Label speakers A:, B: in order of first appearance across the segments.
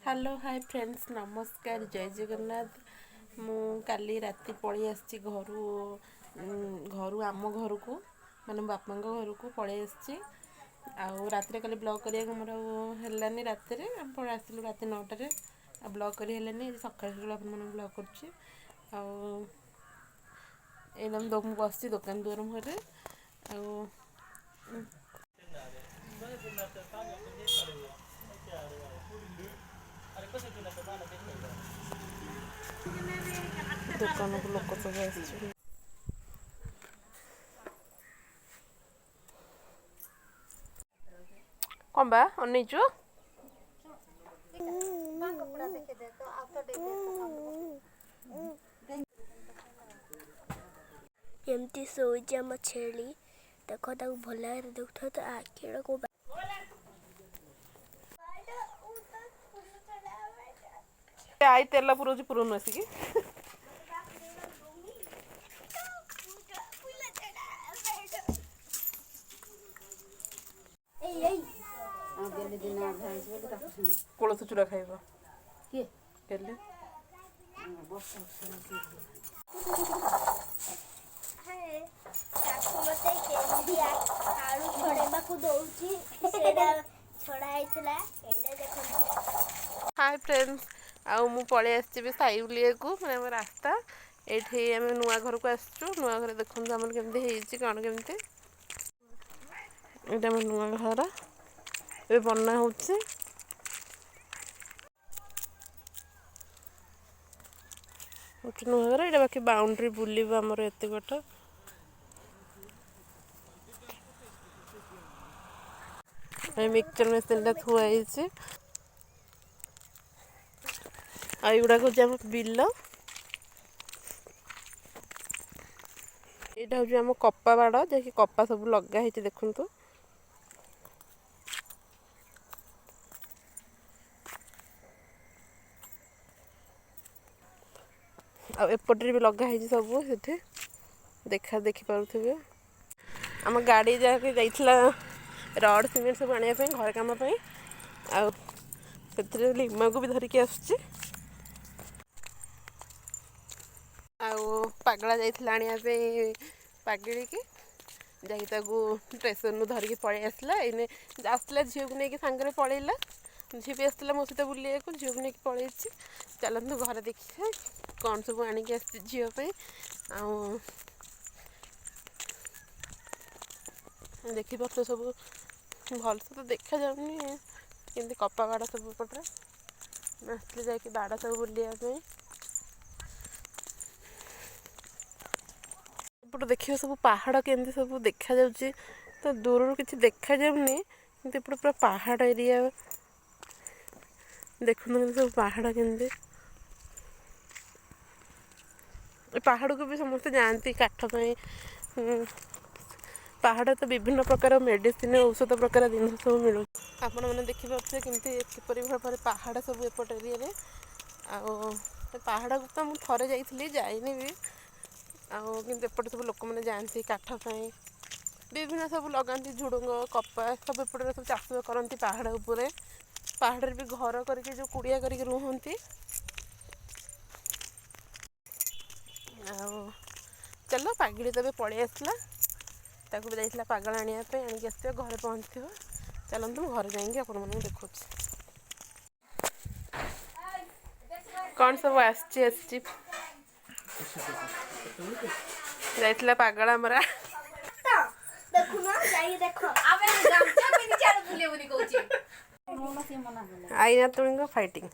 A: Hello hi friends नमस्कार जय जगन्नाथ मु काली राति पळी आसी घरू आम घर को माने बापा घर को पळी आसी आउ राति काली ब्लॉग करिया मोर हेलानी राति रे हम आसिलु राति 9 टे आ ब्लॉग करी हेलानी सकाळ सकाळ अपन मन ब्लॉग करछि आउ एकदम दो बस दुकान दुआर मुहरे आउ दुकान को लोक सब आसी कौन बा अनिचु
B: एमती सोच आम छेली देख भल देख तो आखि को
A: आई तेला पुरोज पुरोन आसिकी कोलथ चूड़ा खाइबा किए केले हाय फ्रेंड्स आउ मु पळे आछि साई उलिया को माने रास्ता एठी हम नुआ घर को आसछु नुआ घर देखन हमर केमते हेछि कोन केमते एटा हम नुआ घर ए बन्ना होछि नुआ घर एटा बाकी बाउंड्री बुलिबा हमर एते बट मिक्सचर मशीन थुआ आईगुड़ा हूँ बिल यहाँ हूँ आम कपा बाड़ जैसे कपा सब लगा देखु एपटे भी लगा सब देखा देखी पारे आम गाड़ी जहाँकि जाइला रड सीमेंट सब आने घर कम से लिमा को भी धरिकी आसुची पगला जाइला आने पगड़ी की स्टेशन धरिकी पलि आसला इने आसला झील को लेकिन सांगे पलैला झी भी आसला मो सहित बुलिया को झील को लेकिन पलि चलतु घर देखिए कौन सब आणिक झील देखी पार्थ सब भलसे तो देखा जाऊनी केमती कपा बाड़ सब पटे आसले जाकि बाड़ सब बुलियापे एपटे देखिए सब पहाड़ केमती सब देखा जाउची तो दूर किसी देखा जाऊनी किंतु एपटे पूरा पहाड़ एरिया देखुन सब पहाड़ केमती पहाड़ को भी समस्ते जाती काठ पहाड़ तो विभिन्न प्रकार मेडिसिन औषध प्रकार जिन सब मिलूँ आपण मैंने देखिए केमती किपर भाव में पहाड़ सब एपट एरिया पहाड़ को तो मुझे थे जाइली जाइनी भी आउट सब लोक मैंने जाती काठ विभिन्न सब लगाती झुड़ुंग कपा सब एपटे सब चाष करती पहाड़ उपरे पहाड़ भी घर करके जो कुड़िया करके रुहती चलो पागिड़ी तब पलि आसला ताकू भी जाइला पागल आने आनिक आस घरे पहुँची चलते घर जाइए आपण मन देखु कौन सब जाइला पागल हमारा आई ना तुम फाइटिंग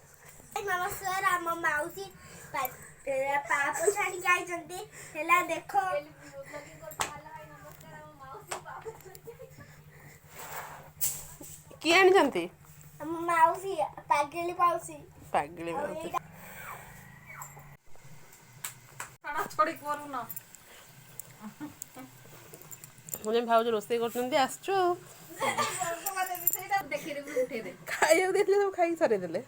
B: पाप छाड़ी आई देखो
A: किए आनी
B: माउसी पागली माउसी
A: पागली माउसी मुझे भाव रोसे कर आसचु खाइए देते सब खाई सारे देले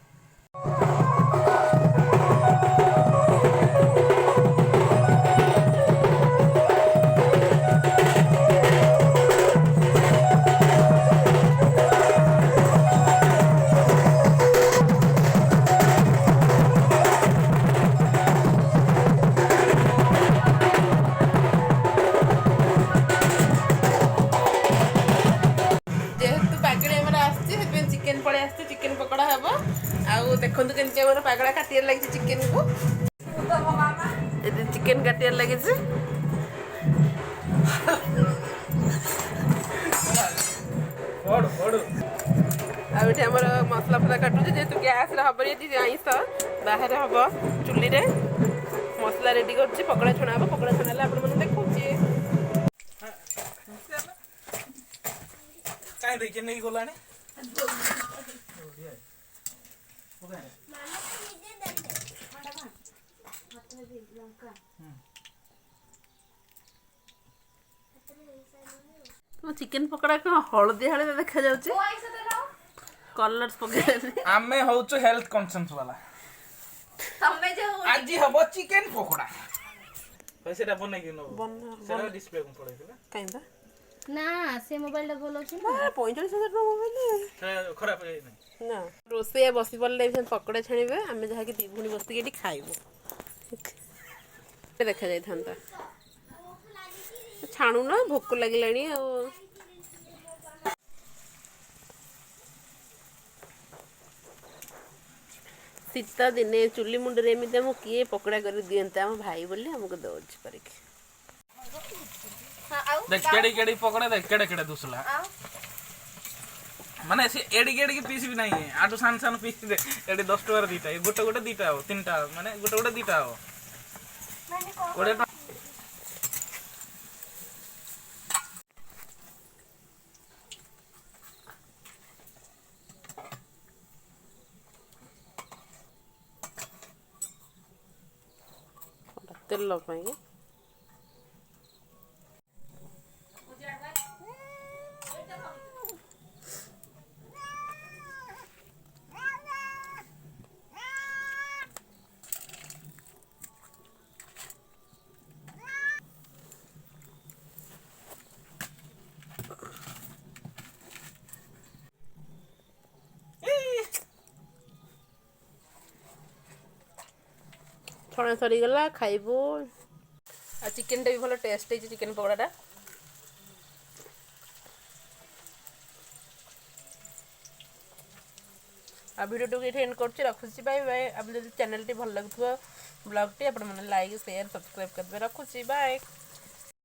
A: ଆଉ ଦେଖନ୍ତୁ କେମିତି ଆମର ପାଗଳା କାଟିବାରେ ଲାଗିଛି ଚିକେନକୁ। ଏଠି ଚିକେନ କାଟିବାରେ ଲାଗିଛି। ଆଉ ଏଠି ଆମର ମସଲା ଫସଲା କାଟୁଛି ଯେହେତୁ ଗ୍ୟାସରେ ହବନି ଏଠି ଆଇଁଷ ବାହାରେ ହବ ଚୁଲିରେ। ମସଲା ରେଡି କରୁଛି ପକୋଡା ଛଣା ହବ। ପକୋଡା ଛଣା ହେଲେ ଆପଣମାନଙ୍କୁ ଦେଖଉଛି।
C: କାହିଁ ଦେଇକି ନେଇକି ଗଲାଣି
A: ତମ ଚିକେନ ପକୋଡା କଣ ହଳଦିଆ ହଳଦିଆ ଦେଖାଯାଉଛି? କଲର୍ସ ପକେଇଲେ
C: ଆମେ ହଉଛୁ ହେଲ୍ଥ କନସର୍ନ ବାଲା। ଆଜି ହବ ଚିକେନ ପକୋଡା। ସେଟା ବନେଇକି ନବ ସେଟା ଡିସପ୍ଲେ କୁ ପଳେଇଥିଲା
A: କାହିଁକି
B: ନା ସେ ମୋବାଇଲଟା ଭଲ ଅଛି ନା
A: 45,000 ଟଙ୍କା ମୋବାଇଲ
C: ଖରାପ ହେଇନି
A: ନା। ରୋଷେଇଆ ବସି ପଡ଼ିଲେ ପକୋଡା ଛାଣିବେ ଆମେ ଯାହାକି ଦି ଭଉଣୀ ବସିକି ଏଠି ଖାଇବୁ। ଦେଖାଯାଇଥାନ୍ତା ଛାଣୁନ ଭୋକ ଲାଗିଲାଣି ଆଉ। ଶୀତ ଦିନେ ଚୁଲି ମୁଣ୍ଡରେ ଏମିତି ଆମକୁ କିଏ ପକୋଡା କରି ଦିଅନ୍ତା? ଆମ ଭାଇ ବୋଲି ଆମକୁ ଦଉଛି କରିକି।
C: देख केड़ी केड़ी पकड़े देख केड़े केड़े दूसला माने से एडी एडी पीस भी नहीं है आटू सान सान पीस दे एडी 10 टका दीटा गोटे गोटे दीटा हो तीनटा माने गोटे गोटे दीटा हो गोटे
A: तेल पाई छणा सरीगला खाइबू। आ चिकेन टा भी भल टेस्ट है चिकेन पकोड़ा। आ वीडियो ये एंड कर रखुची बाय बाय। आप चैनल टी भल लगुव ब्लॉग टी आप लाइक शेयर सब्सक्राइब करते रखुची बाय।